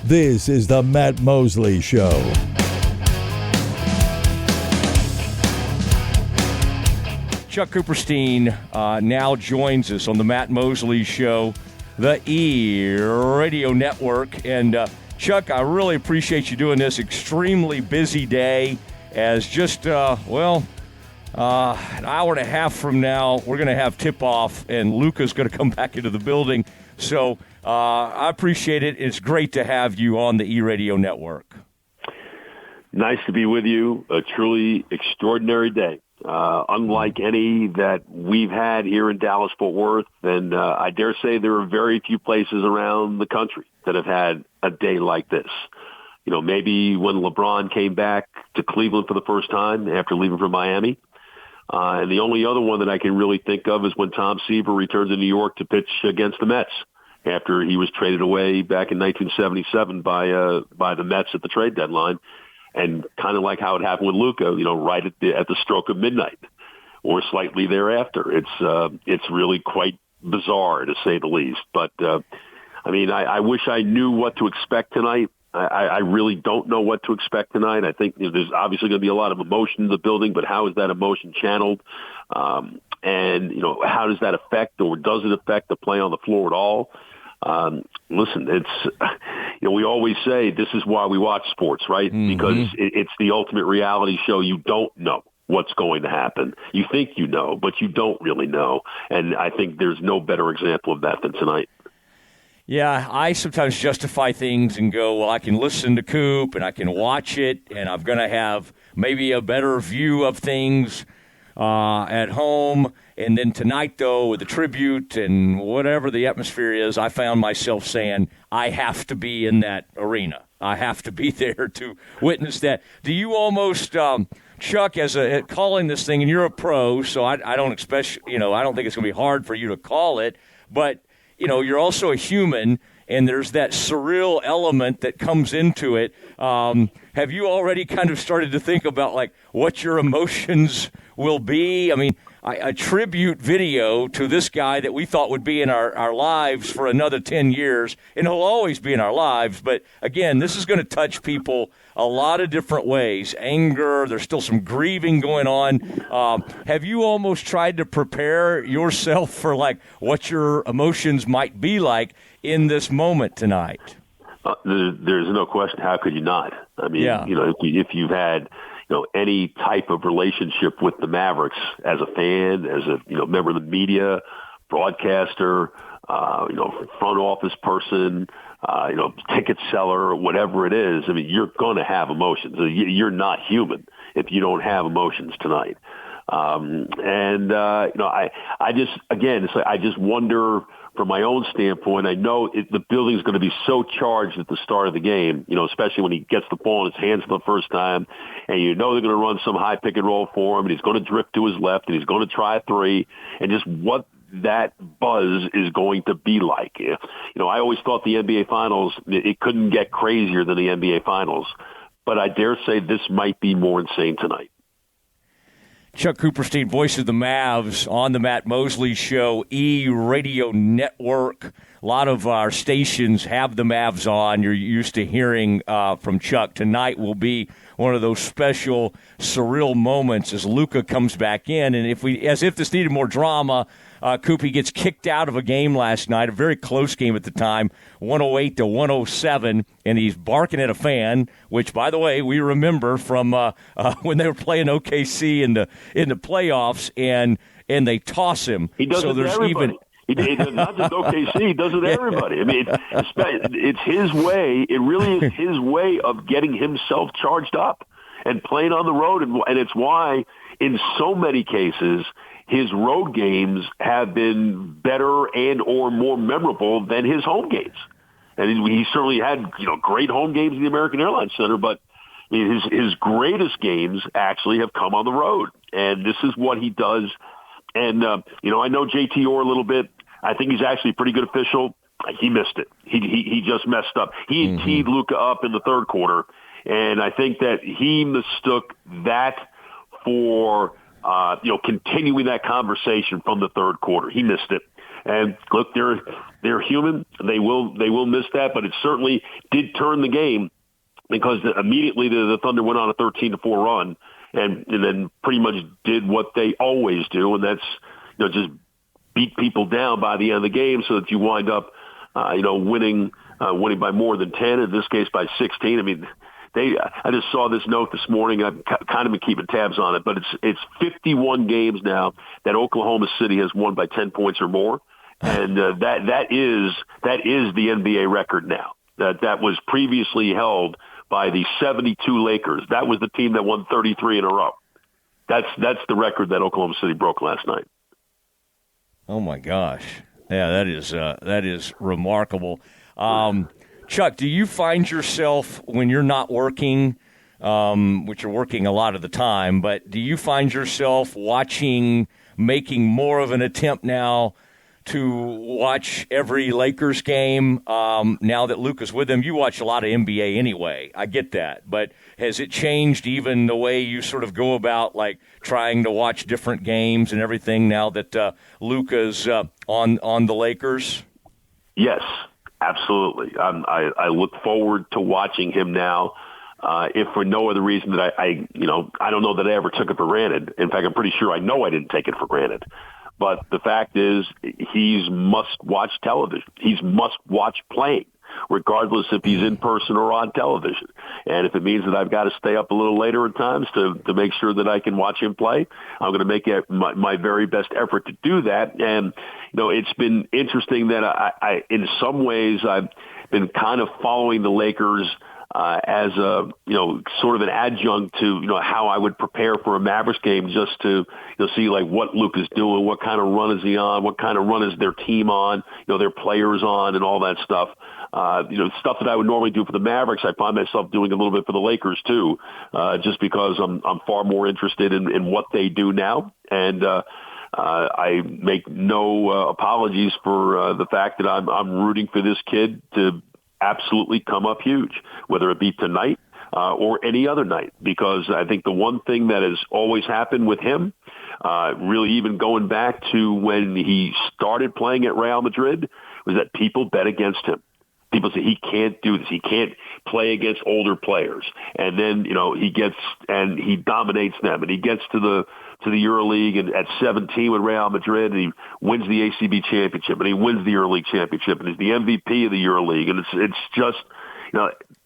This is the Matt Mosley Show. Chuck Cooperstein now joins us on the Matt Mosley Show, the E-Radio Network. And Chuck, I really appreciate you doing this extremely busy day, as just, an hour and a half from now, we're going to have tip-off, and Luka's going to come back into the building. So I appreciate it. It's great to have you on the E-Radio Network. Nice to be with you. A truly extraordinary day. Unlike any that we've had here in Dallas-Fort Worth, and I dare say there are very few places around the country that have had a day like this. You know, maybe when LeBron came back to Cleveland for the first time after leaving for Miami. And the only other one that I can really think of is when Tom Seaver returned to New York to pitch against the Mets after he was traded away back in 1977 by the Mets at the trade deadline. And kind of like how it happened with Luka, you know, right at the stroke of midnight or slightly thereafter. It's really quite bizarre, to say the least. But, I wish I knew what to expect tonight. I really don't know what to expect tonight. I think there's obviously going to be a lot of emotion in the building, but how is that emotion channeled? And, you know, how does that affect, or does it affect the play on the floor at all? Listen, we always say this is why we watch sports, right? Mm-hmm. Because it's the ultimate reality show. You don't know what's going to happen. You think you know, but you don't really know. And I think there's no better example of that than tonight. Yeah, I sometimes justify things and go, well, I can listen to Coop and I can watch it, and I'm going to have maybe a better view of things at home. And then tonight, though, with the tribute and whatever the atmosphere is, I found myself saying, I have to be in that arena. I have to be there to witness that. Do you almost, Chuck, as calling this thing, and you're a pro, so I don't expect, I don't think it's going to be hard for you to call it, but you're also a human, and there's that surreal element that comes into it. Have you already kind of started to think about, like, what your emotions will be? I mean, a tribute video to this guy that we thought would be in our lives for another 10 years, and he'll always be in our lives. But, again, this is going to touch people a lot of different ways. Anger, there's still some grieving going on. Have you almost tried to prepare yourself for, like, what your emotions might be like in this moment tonight? There's no question. How could you not? I mean, yeah. If you've had any type of relationship with the Mavericks as a fan, as a member of the media, broadcaster, front office person, ticket seller, whatever it is, I mean, you're going to have emotions. You're not human if you don't have emotions tonight. I just wonder from my own standpoint. I know the building's going to be so charged at the start of the game, especially when he gets the ball in his hands for the first time, and they're going to run some high pick and roll for him, and he's going to drift to his left, and he's going to try a three, and just what that buzz is going to be like. I always thought the NBA Finals, it couldn't get crazier than the NBA Finals, but I dare say this might be more insane tonight. Chuck Cooperstein, voice of the Mavs, on the Matt Mosley Show, E-Radio Network. A lot of our stations have the Mavs on. You're used to hearing from Chuck. Tonight will be one of those special, surreal moments as Luka comes back in. And as if this needed more drama, Coopy gets kicked out of a game last night, a very close game at the time, 108-107, and he's barking at a fan, which, by the way, we remember from when they were playing OKC in the playoffs, and they toss him. He does it to everybody. He does not just OKC, he does it to everybody. I mean, it's his way. It really is his way of getting himself charged up and playing on the road, and it's why, in so many cases, his road games have been better and or more memorable than his home games. And he certainly had, great home games in the American Airlines Center, but his greatest games actually have come on the road. And this is what he does. And, I know JT Orr a little bit. I think he's actually a pretty good official. He missed it. He just messed up. He teed Luka up in the third quarter. And I think that he mistook that for, continuing that conversation from the third quarter. He missed it. And look, they're human. They will miss that, but it certainly did turn the game because immediately the Thunder went on a 13-4 run and then pretty much did what they always do, and that's just beat people down by the end of the game so that you wind up winning by more than 10, in this case by 16. I mean, I just saw this note this morning. I've kind of been keeping tabs on it, but it's 51 games now that Oklahoma City has won by 10 points or more, and that is the NBA record now. That was previously held by the 72 Lakers. That was the team that won 33 in a row. That's the record that Oklahoma City broke last night. Oh my gosh, yeah, that is remarkable. Chuck, do you find yourself when you're not working, which you're working a lot of the time, but do you find yourself making more of an attempt now to watch every Lakers game now that Luka's with them? You watch a lot of NBA anyway. I get that. But has it changed even the way you sort of go about, like, trying to watch different games and everything now that Luka's on the Lakers? Yes, absolutely. I look forward to watching him now, if for no other reason that I don't know that I ever took it for granted. In fact, I'm pretty sure I know I didn't take it for granted. But the fact is, he's must-watch television. He's must-watch playing, regardless if he's in person or on television. And if it means that I've got to stay up a little later at times to make sure that I can watch him play, I'm going to make my very best effort to do that. And, it's been interesting that I in some ways, I've been kind of following the Lakers as a, sort of an adjunct to, how I would prepare for a Mavericks game, just to see like what Luka's doing, what kind of run is he on, what kind of run is their team on, their players on, and all that stuff. Stuff that I would normally do for the Mavericks, I find myself doing a little bit for the Lakers too, just because I'm far more interested in what they do now. And I make no apologies for the fact that I'm rooting for this kid to absolutely come up huge, whether it be tonight or any other night, because I think the one thing that has always happened with him, really even going back to when he started playing at Real Madrid, was that people bet against him. People say he can't do this. He can't play against older players. And then, he dominates them, and he gets to the EuroLeague and at 17 with Real Madrid, and he wins the ACB championship, and he wins the EuroLeague championship, and he's the MVP of the EuroLeague. And it's just,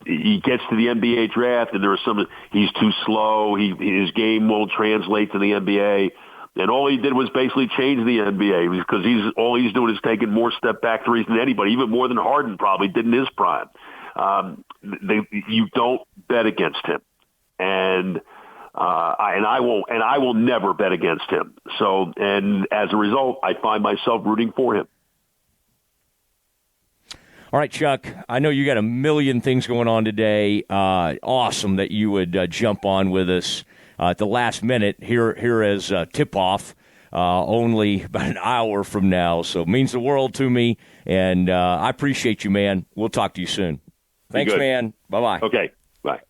he gets to the NBA draft, and there are he's too slow. His game won't translate to the NBA. And all he did was basically change the NBA, because all he's doing is taking more step back threes than anybody, even more than Harden probably did in his prime. You don't bet against him, and I will never bet against him. So, and as a result, I find myself rooting for him. All right, Chuck, I know you got a million things going on today. Awesome that you would jump on with us at the last minute here as tip-off, only about an hour from now. So it means the world to me, and I appreciate you, man. We'll talk to you soon. Thanks, man. Bye-bye. Okay. Bye.